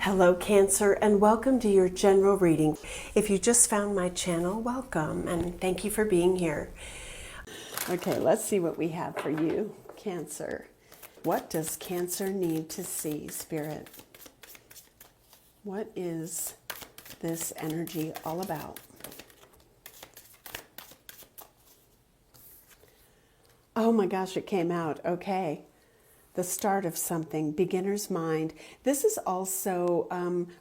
Hello Cancer, and welcome to your general reading. If you just found my channel, welcome and thank you for being here. Okay, let's see what we have for you, Cancer. What does Cancer need to see, Spirit? What is this energy all about? Oh my gosh, it came out. Okay. The start of something, beginner's mind. This is also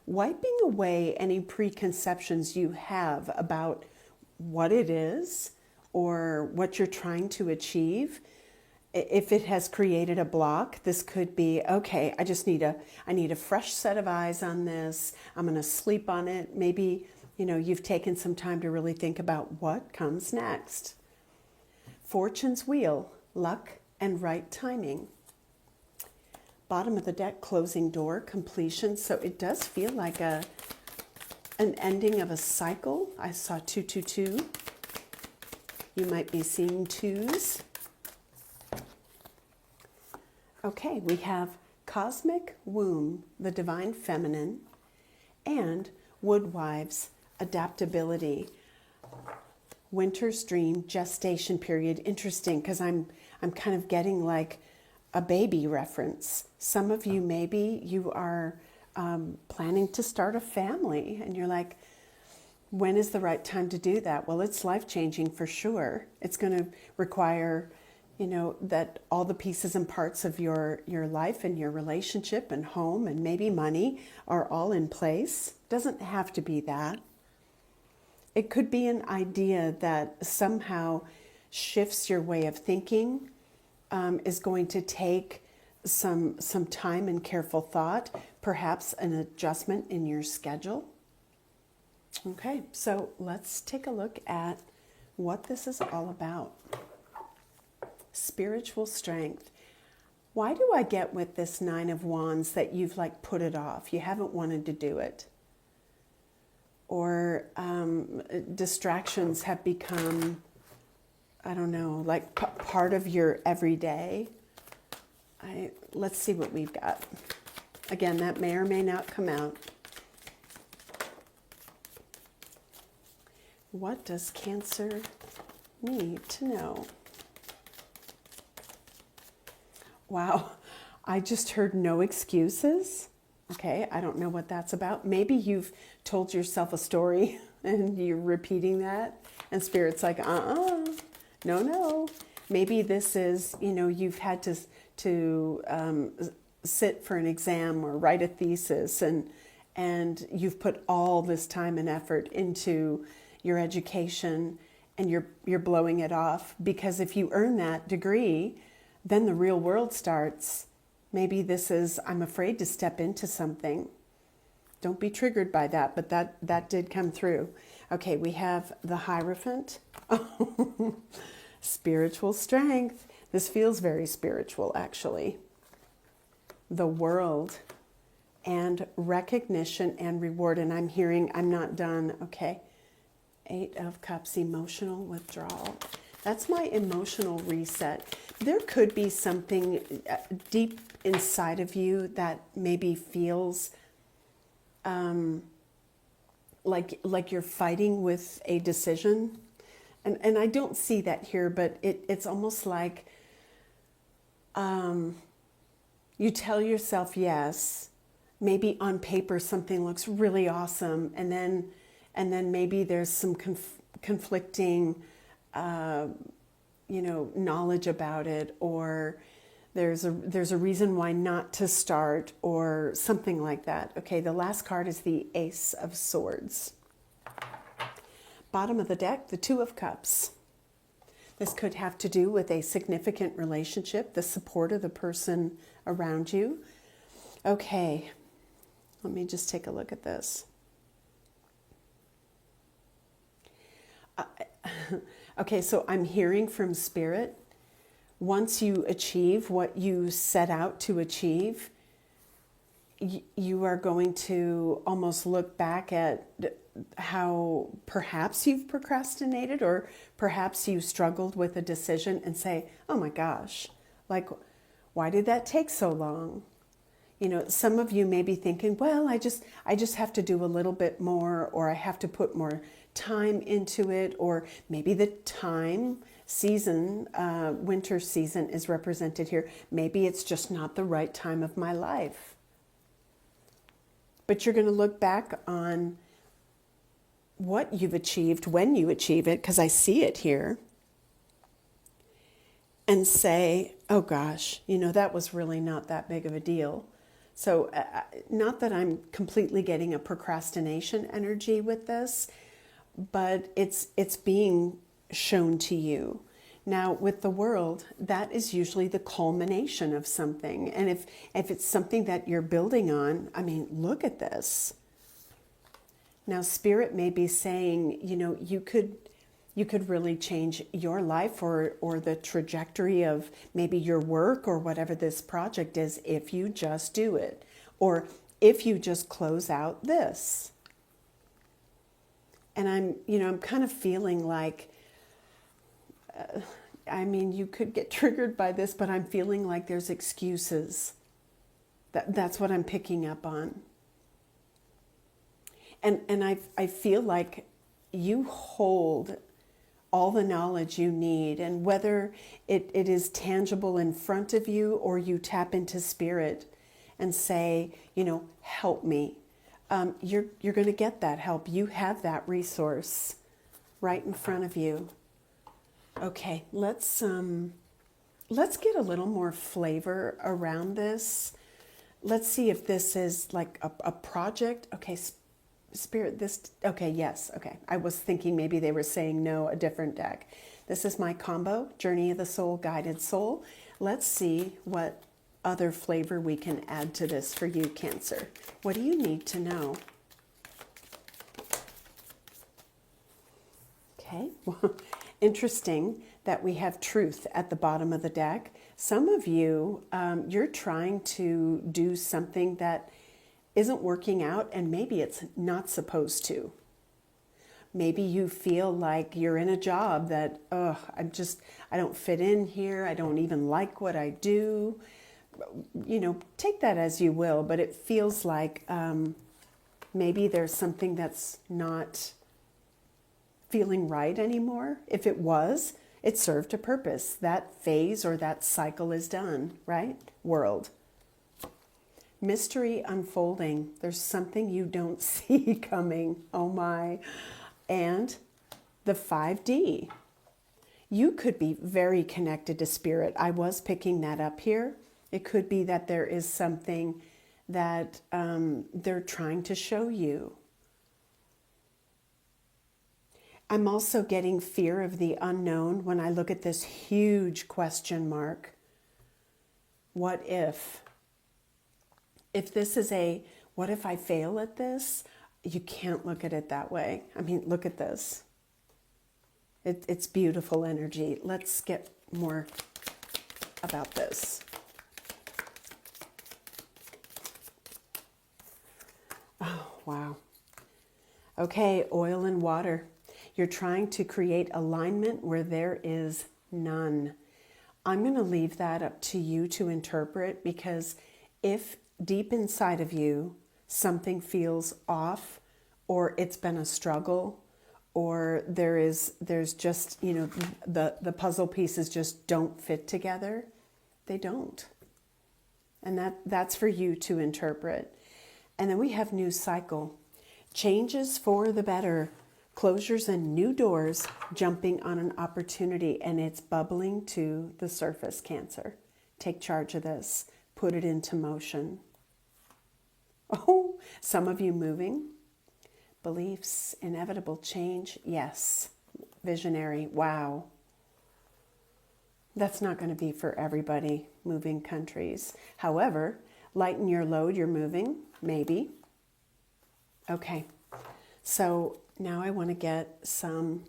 wiping away any preconceptions you have about what it is or what you're trying to achieve. If it has created a block, this could be, okay, I need a fresh set of eyes on this. I'm going to sleep on it. Maybe, you've taken some time to really think about what comes next. Fortune's wheel, luck and right timing. Bottom of the deck, closing door, completion. So it does feel like an ending of a cycle. I saw 222. You might be seeing twos. Okay, we have cosmic womb, the divine feminine, and woodwives, adaptability. Winter's dream, gestation period. Interesting, because I'm kind of getting like a baby reference. Some of you, maybe you are planning to start a family and you're like, when is the right time to do that? Well, it's life-changing for sure. It's going to require, that all the pieces and parts of your life and your relationship and home and maybe money are all in place. Doesn't have to be that. It could be an idea that somehow shifts your way of thinking, is going to take some time and careful thought, perhaps an adjustment in your schedule. Okay, so let's take a look at what this is all about. Spiritual strength. Why do I get with this Nine of Wands that you've put it off? You haven't wanted to do it. Or distractions have become, I don't know, part of your everyday. Let's see what we've got. Again, that may or may not come out. What does Cancer need to know? Wow, I just heard no excuses. Okay, I don't know what that's about. Maybe you've told yourself a story and you're repeating that, and Spirit's like, no. Maybe this is, you've had to sit for an exam or write a thesis, and you've put all this time and effort into your education, and you're blowing it off, because if you earn that degree, then the real world starts. Maybe this is, I'm afraid to step into something. Don't be triggered by that, but that did come through. Okay, we have the Hierophant. Spiritual strength. This feels very spiritual, actually. The World and recognition and reward. And I'm hearing, I'm not done. Okay. 8 of Cups, emotional withdrawal. That's my emotional reset. There could be something deep inside of you that maybe feels like you're fighting with a decision. And I don't see that here, but it's almost like you tell yourself yes. Maybe on paper something looks really awesome, and then maybe there's some conflicting knowledge about it, or there's a reason why not to start, or something like that. Okay, the last card is the Ace of Swords. Bottom of the deck, the Two of Cups. This could have to do with a significant relationship, the support of the person around you. Okay, let me just take a look at this. Okay, so I'm hearing from Spirit, once you achieve what you set out to achieve, you are going to almost look back at how perhaps you've procrastinated, or perhaps you struggled with a decision and say, oh my gosh, why did that take so long? You know, some of you may be thinking, well, I just have to do a little bit more, or I have to put more time into it, or maybe the time season, winter season is represented here. Maybe it's just not the right time of my life. But you're going to look back on what you've achieved when you achieve it, because I see it here, and say, oh gosh, you know, that was really not that big of a deal. So not that I'm completely getting a procrastination energy with this, but it's being shown to you. Now with the world, that is usually the culmination of something. And if it's something that you're building on, I mean, look at this. Now Spirit may be saying, you know, you could really change your life or the trajectory of maybe your work or whatever this project is if you just do it, or if you just close out this. And I'm kind of feeling like, I mean, you could get triggered by this, but I'm feeling like there's excuses. That's what I'm picking up on. And I feel like you hold all the knowledge you need, and whether it is tangible in front of you or you tap into Spirit and say, you know, help me, you're going to get that help. You have that resource right in front of you. Okay, let's get a little more flavor around this. Let's see if this is like a project. Okay, Spirit, this, okay, yes, okay. I was thinking maybe they were saying no, a different deck. This is my combo, Journey of the Soul, Guided Soul. Let's see what other flavor we can add to this for you, Cancer. What do you need to know? Okay, well, interesting that we have truth at the bottom of the deck. Some of you, you're trying to do something that isn't working out, and maybe it's not supposed to. Maybe you feel like you're in a job that, I don't fit in here. I don't even like what I do. You know, take that as you will, but it feels like maybe there's something that's not feeling right anymore. If it was, it served a purpose. That phase or that cycle is done, right? World. Mystery unfolding. There's something you don't see coming. Oh my. And the 5D. You could be very connected to Spirit. I was picking that up here. It could be that there is something that they're trying to show you. I'm also getting fear of the unknown when I look at this huge question mark. What if? If this is what if I fail at this? You can't look at it that way. I mean, look at this. It's beautiful energy. Let's get more about this. Oh, wow. Okay, oil and water. You're trying to create alignment where there is none. I'm going to leave that up to you to interpret, because if deep inside of you something feels off, or it's been a struggle, or there's just, you know, the puzzle pieces just don't fit together, they don't. And that's for you to interpret. And then we have new cycle. Changes for the better. Closures and new doors jumping on an opportunity, and it's bubbling to the surface, Cancer. Take charge of this. Put it into motion. Oh, some of you moving. Beliefs, inevitable change. Yes. Visionary. Wow. That's not going to be for everybody, moving countries. However, lighten your load, you're moving, maybe. Okay. So now I want to get some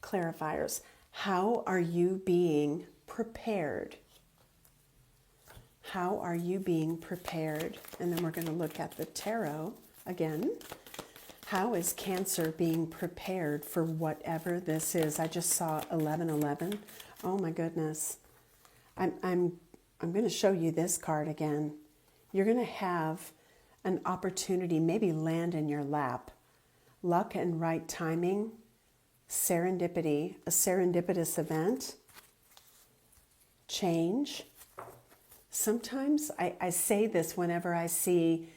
clarifiers. How are you being prepared? How are you being prepared? And then we're going to look at the tarot again. How is Cancer being prepared for whatever this is? I just saw 1111. Oh my goodness. I'm I'm going to show you this card again. You're going to have an opportunity maybe land in your lap. Luck and right timing, serendipity, a serendipitous event, change. Sometimes I say this whenever I see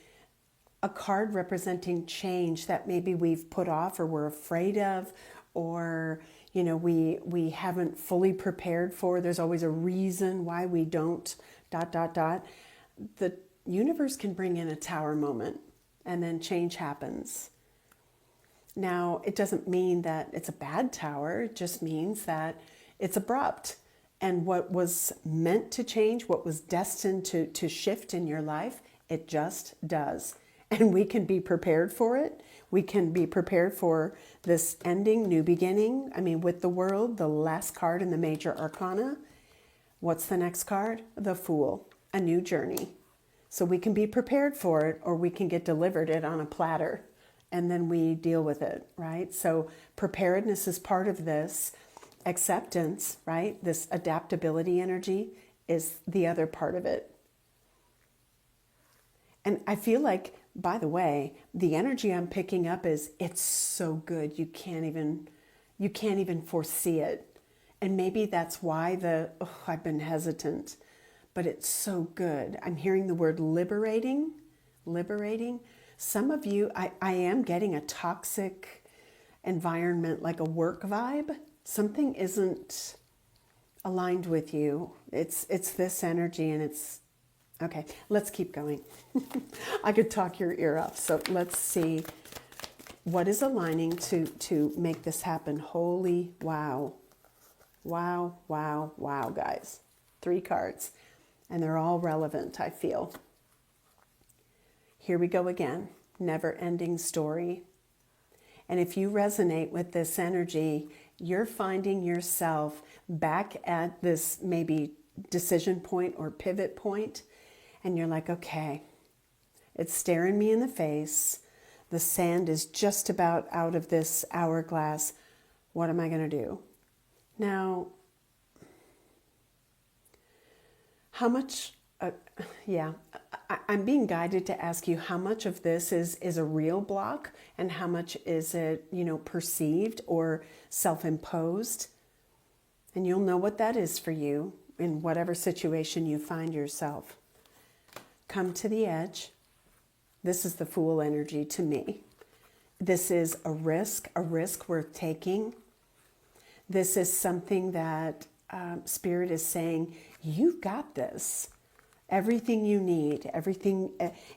a card representing change that maybe we've put off or we're afraid of, or we haven't fully prepared for. There's always a reason why we don't ... The universe can bring in a tower moment, and then change happens. Now, it doesn't mean that it's a bad tower. It just means that it's abrupt. And what was meant to change, what was destined to shift in your life, it just does. And we can be prepared for it. We can be prepared for this ending, new beginning. I mean, with the World, the last card in the major arcana. What's the next card? The Fool, a new journey. So we can be prepared for it, or we can get delivered it on a platter, and then we deal with it, right? So preparedness is part of this. Acceptance, right? This adaptability energy is the other part of it. And I feel like, by the way, the energy I'm picking up is, it's so good you can't even foresee it. And maybe that's why I've been hesitant, but it's so good. I'm hearing the word liberating. Some of you, I am getting a toxic environment, like a work vibe. Something isn't aligned with you. It's this energy, and it's okay. Let's keep going. I could talk your ear off. So let's see what is aligning to make this happen. Holy wow. Wow, wow, wow, guys. 3 cards, and they're all relevant, I feel. Here we go again. Never-ending story. And if you resonate with this energy, you're finding yourself back at this maybe decision point or pivot point, and you're like, okay, it's staring me in the face. The sand is just about out of this hourglass. What am I going to do? Now, how much, I'm being guided to ask you how much of this is a real block, and how much is it, perceived or self-imposed. And you'll know what that is for you in whatever situation you find yourself. Come to the edge. This is the Fool energy to me. This is a risk worth taking. This is something that Spirit is saying, you've got this. Everything you need, everything.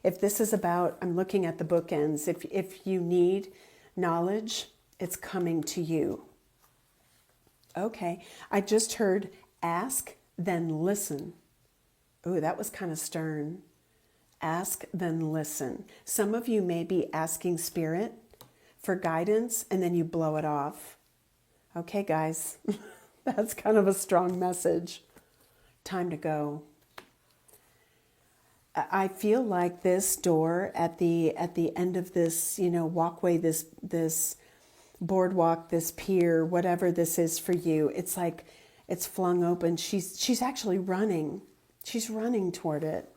If this is about, I'm looking at the bookends. If you need knowledge, it's coming to you. Okay, I just heard ask, then listen. Oh, that was kind of stern. Ask, then listen. Some of you may be asking Spirit for guidance, and then you blow it off. Okay, guys, that's kind of a strong message. Time to go. I feel like this door at the end of this, walkway, this boardwalk, this pier, whatever this is for you, it's like it's flung open. She's actually running. She's running toward it.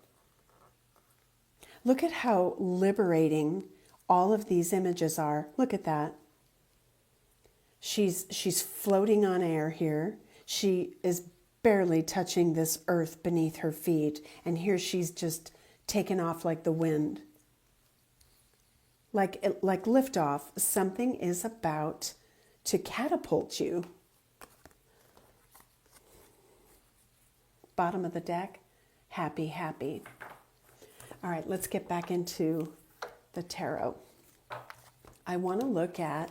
Look at how liberating all of these images are. Look at that. She's floating on air here. She is barely touching this earth beneath her feet. And here she's just taken off like the wind. Like liftoff. Something is about to catapult you. Bottom of the deck. Happy, happy. All right, let's get back into the tarot. I want to look at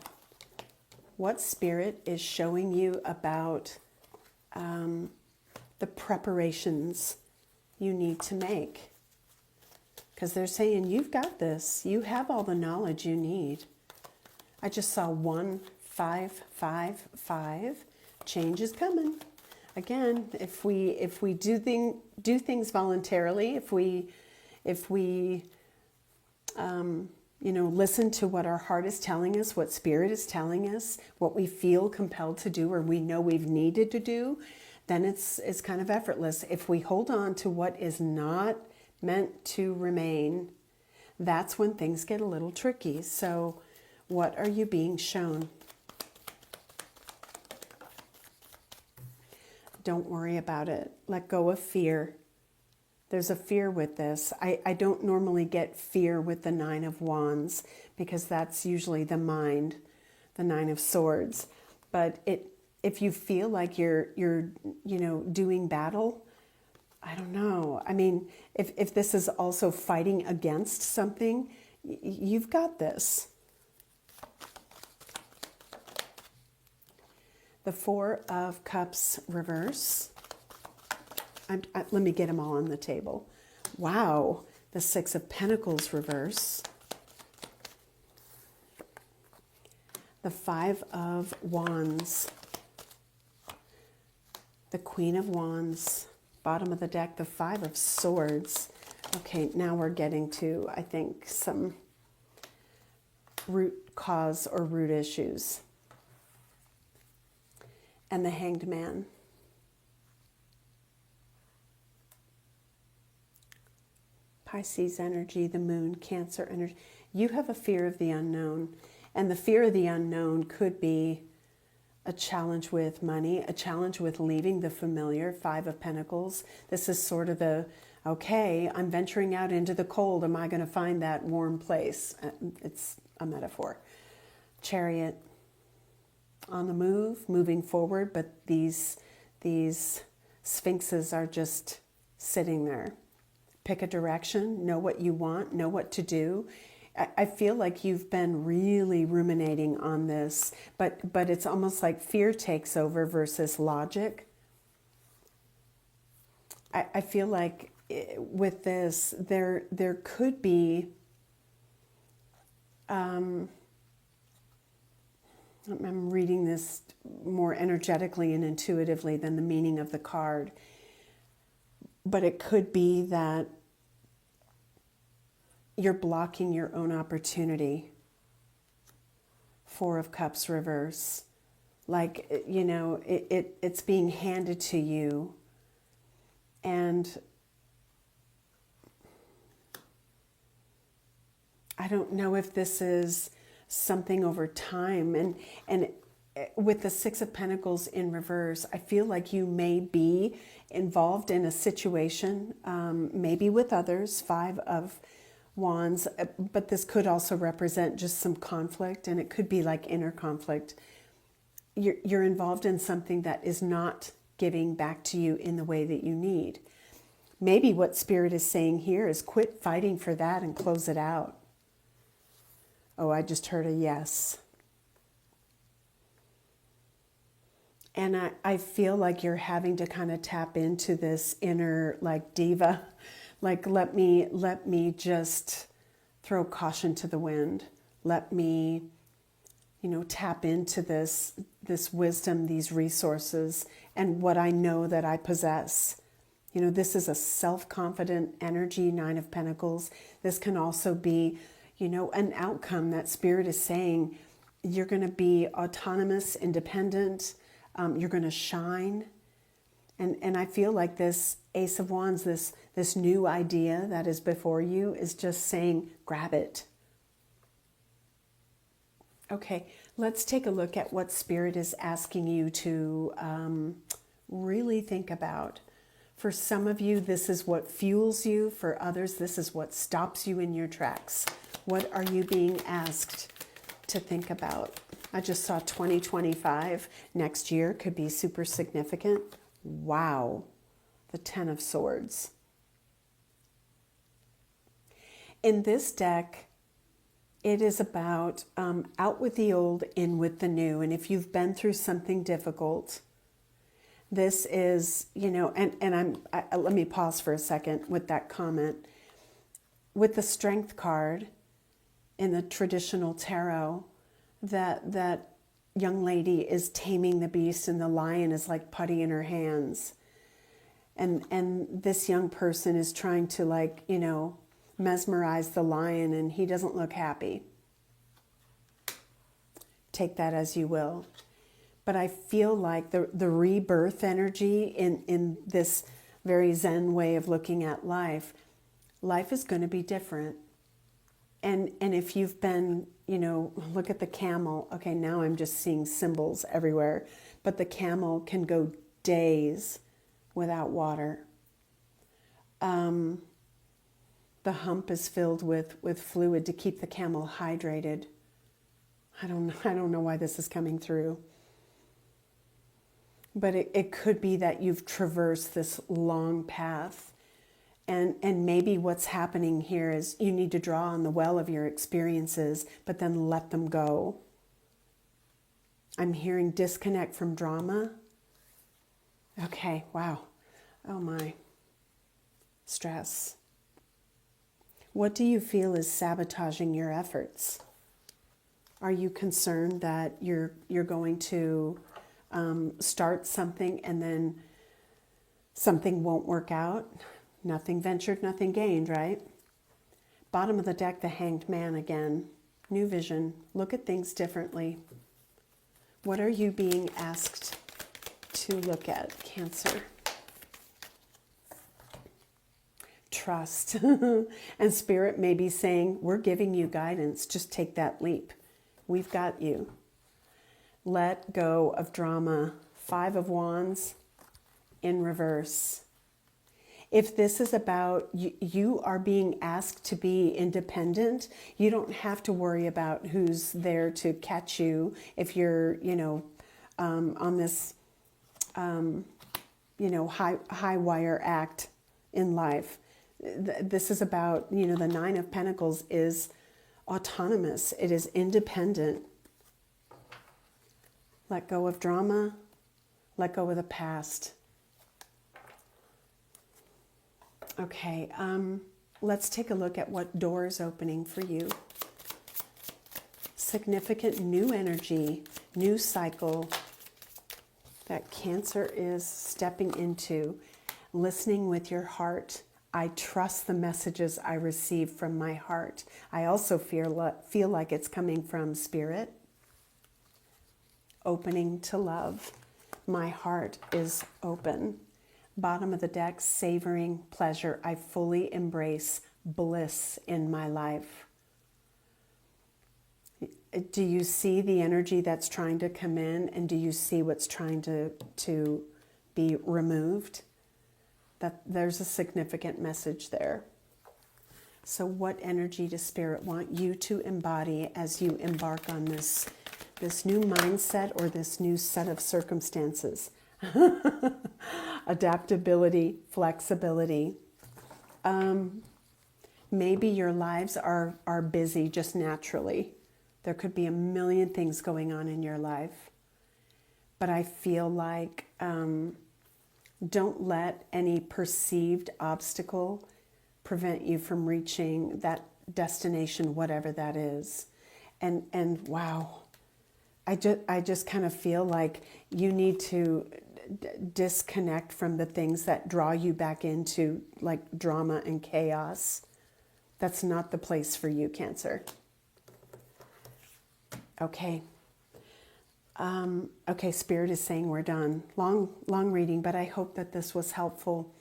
what Spirit is showing you about the preparations you need to make. Because they're saying, you've got this. You have all the knowledge you need. I just saw 1, 5, 5, 5. Change is coming. Again, if we do things voluntarily, if we listen to what our heart is telling us, what Spirit is telling us, what we feel compelled to do or we know we've needed to do, then it's kind of effortless. If we hold on to what is not meant to remain, that's when things get a little tricky. So what are you being shown? Don't worry about it. Let go of fear. There's a fear with this. I don't normally get fear with the Nine of Wands because that's usually the mind, the Nine of Swords. But if you feel like you're doing battle, I don't know. I mean, if this is also fighting against something, you've got this. The Four of Cups reverse. Let me get them all on the table. Wow. The Six of Pentacles reverse. The Five of Wands. The Queen of Wands. Bottom of the deck, the Five of Swords. Okay, now we're getting to, I think, some root cause or root issues. And the Hanged Man. Pisces energy, the Moon, Cancer energy. You have a fear of the unknown. And the fear of the unknown could be a challenge with money, a challenge with leaving the familiar, Five of Pentacles. This is sort of the, okay, I'm venturing out into the cold. Am I going to find that warm place? It's a metaphor. Chariot. On the move, moving forward, but these sphinxes are just sitting there. Pick a direction, know what you want, know what to do. I feel like you've been really ruminating on this, but it's almost like fear takes over versus logic. I feel like with this, there could be I'm reading this more energetically and intuitively than the meaning of the card. But it could be that you're blocking your own opportunity. Four of Cups reverse. Like, it's being handed to you. And I don't know if this is something over time, and with the Six of Pentacles in reverse, I feel like you may be involved in a situation, maybe with others, Five of Wands, but this could also represent just some conflict, and it could be like inner conflict. You're involved in something that is not giving back to you in the way that you need. Maybe what Spirit is saying here is quit fighting for that and close it out. Oh, I just heard a yes. And I feel like you're having to kind of tap into this inner like diva. Like, let me just throw caution to the wind. Let me, tap into this wisdom, these resources, and what I know that I possess. This is a self-confident energy, Nine of Pentacles. This can also be an outcome that Spirit is saying you're going to be autonomous, independent, you're going to shine. And I feel like this Ace of Wands, this new idea that is before you is just saying, grab it. Okay, let's take a look at what Spirit is asking you to really think about. For some of you, this is what fuels you. For others, this is what stops you in your tracks. What are you being asked to think about? I just saw 2025 next year could be super significant. Wow. The Ten of Swords. In this deck, it is about out with the old, in with the new. And if you've been through something difficult, this is, let me pause for a second with that comment. With the Strength card, in the traditional tarot, that young lady is taming the beast and the lion is like putty in her hands. And this young person is trying to mesmerize the lion, and he doesn't look happy. Take that as you will. but I feel like the rebirth energy in this very Zen way of looking at life is going to be different. And if you've been, look at the camel. Okay, now I'm just seeing symbols everywhere. But the camel can go days without water. The hump is filled with fluid to keep the camel hydrated. I don't know why this is coming through. But it could be that you've traversed this long path. And maybe what's happening here is you need to draw on the well of your experiences, but then let them go. I'm hearing disconnect from drama. Okay, wow. Oh my. Stress. What do you feel is sabotaging your efforts? Are you concerned that you're going to start something and then something won't work out? Nothing ventured, nothing gained, right? Bottom of the deck, the Hanged Man again. New vision. Look at things differently. What are you being asked to look at, Cancer? Trust. And Spirit may be saying, we're giving you guidance. Just take that leap. We've got you. Let go of drama. 5 of Wands in reverse. If this is about you are being asked to be independent, you don't have to worry about who's there to catch you if you're, on this, high wire act in life. This is about, the 9 of Pentacles is autonomous. It is independent. Let go of drama. Let go of the past. Okay, let's take a look at what door is opening for you. Significant new energy, new cycle that Cancer is stepping into. Listening with your heart. I trust the messages I receive from my heart. I also feel like it's coming from Spirit. Opening to love. My heart is open. Bottom of the deck, savoring pleasure. I fully embrace bliss in my life. Do you see the energy that's trying to come in? And do you see what's trying to be removed? That there's a significant message there. So what energy does Spirit want you to embody as you embark on this new mindset or this new set of circumstances? Adaptability, flexibility. Maybe your lives are busy just naturally. There could be a million things going on in your life. But I feel like don't let any perceived obstacle prevent you from reaching that destination, whatever that is. And wow, I just kind of feel like you need to disconnect from the things that draw you back into like drama and chaos. That's not the place for you, Cancer. Okay. Okay, Spirit is saying we're done. Long reading, but I hope that this was helpful.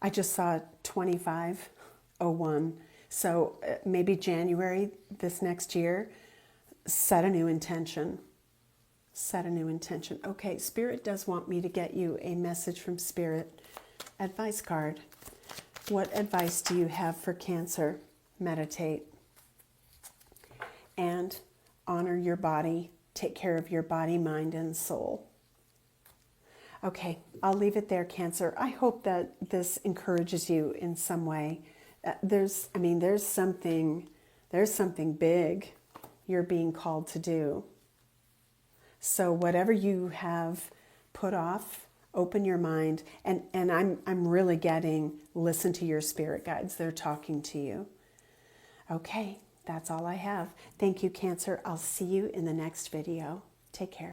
I just saw 2501. So maybe January this next year, set a new intention. Set a new intention. Okay, Spirit does want me to get you a message from Spirit. Advice card. What advice do you have for Cancer? Meditate. And honor your body. Take care of your body, mind, and soul. Okay, I'll leave it there, Cancer. I hope that this encourages you in some way. There's something big you're being called to do. So whatever you have put off, open your mind. And I'm really getting, listen to your spirit guides. They're talking to you. Okay, that's all I have. Thank you, Cancer. I'll see you in the next video. Take care.